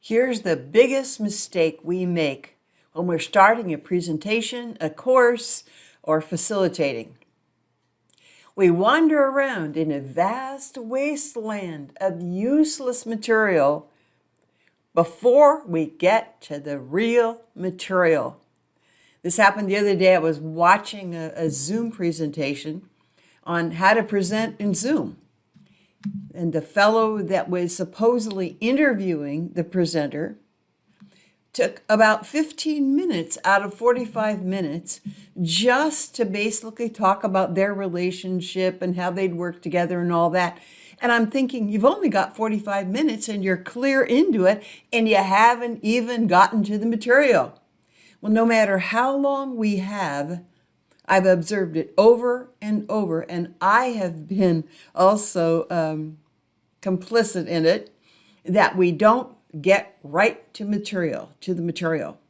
Here's the biggest mistake we make when we're starting a presentation, a course, or facilitating. We wander around in a vast wasteland of useless material before we get to the real material. This happened the other day. I was watching a Zoom presentation on how to present in Zoom. And the fellow that was supposedly interviewing the presenter took about 15 minutes out of 45 minutes just to basically talk about their relationship and how they'd work together and all that. And I'm thinking, you've only got 45 minutes and you're clear into it and you haven't even gotten to the material. Well, no matter how long we have, I've observed it over and over, and I have been also complicit in it, that we don't get right to the material.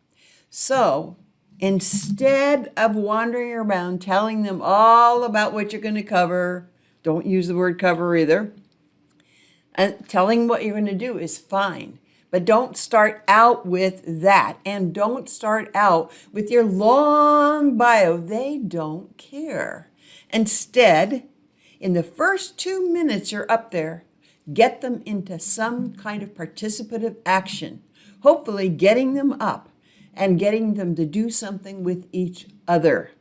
So instead of wandering around telling them all about what you're going to cover, don't use the word cover either, and telling what you're going to do is fine. But don't start out with that, and don't start out with your long bio. They don't care. Instead, in the first 2 minutes you're up there, get them into some kind of participative action, hopefully getting them up and getting them to do something with each other.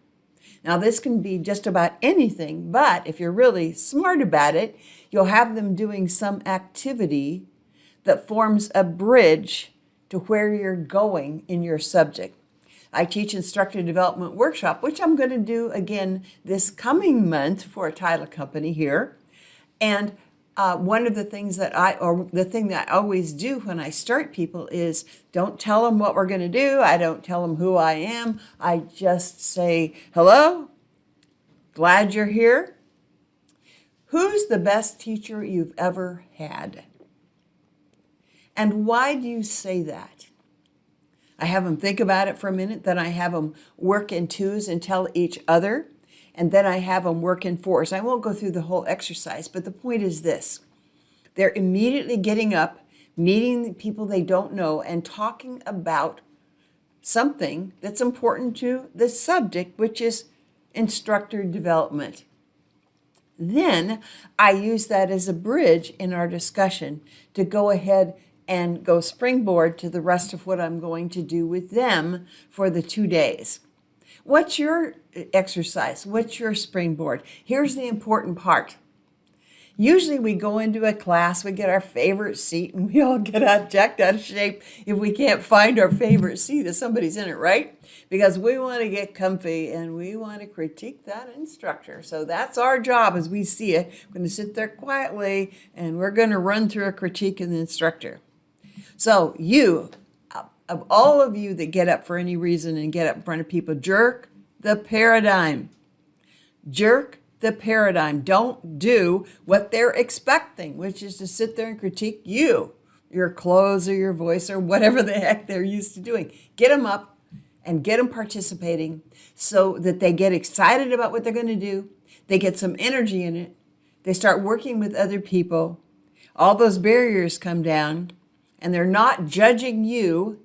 Now, this can be just about anything, but if you're really smart about it, you'll have them doing some activity that forms a bridge to where you're going in your subject. I teach instructor development workshop, which I'm going to do again this coming month for a title company here. And one of the things the thing that I always do when I start people is don't tell them what we're going to do. I don't tell them who I am. I just say, hello, glad you're here. Who's the best teacher you've ever had? And why do you say that? I have them think about it for a minute, then I have them work in twos and tell each other, and then I have them work in fours. I won't go through the whole exercise, but the point is this. They're immediately getting up, meeting people they don't know, and talking about something that's important to the subject, which is instructor development. Then I use that as a bridge in our discussion to go ahead and go springboard to the rest of what I'm going to do with them for the 2 days. What's your exercise? What's your springboard? Here's the important part. Usually we go into a class, we get our favorite seat, and we all get jacked out of shape if we can't find our favorite seat if somebody's in it, right? Because we want to get comfy and we want to critique that instructor. So that's our job as we see it. We're going to sit there quietly and we're going to run through a critique of the instructor. So you, of all of you that get up for any reason and get up in front of people, jerk the paradigm. Jerk the paradigm. Don't do what they're expecting, which is to sit there and critique you, your clothes or your voice or whatever the heck they're used to doing. Get them up and get them participating so that they get excited about what they're going to do. They get some energy in it. They start working with other people. All those barriers come down. And they're not judging you,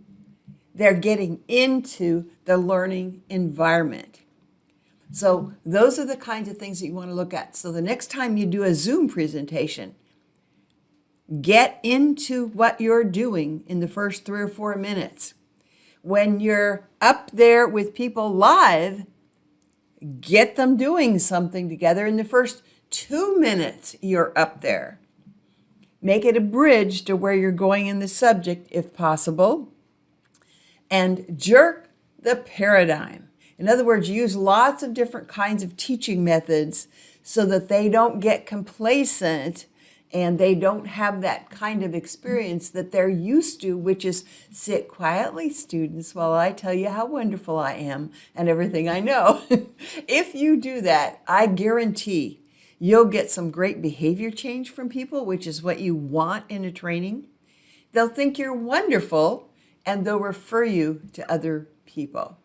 they're getting into the learning environment. So those are the kinds of things that you want to look at. So the next time you do a Zoom presentation, get into what you're doing in the first 3 or 4 minutes. When you're up there with people live, get them doing something together in the first 2 minutes you're up there. Make it a bridge to where you're going in the subject, if possible. And jerk the paradigm. In other words, use lots of different kinds of teaching methods so that they don't get complacent and they don't have that kind of experience that they're used to, which is sit quietly, students, while I tell you how wonderful I am and everything I know. If you do that, I guarantee you'll get some great behavior change from people, which is what you want in a training. They'll think you're wonderful, and they'll refer you to other people.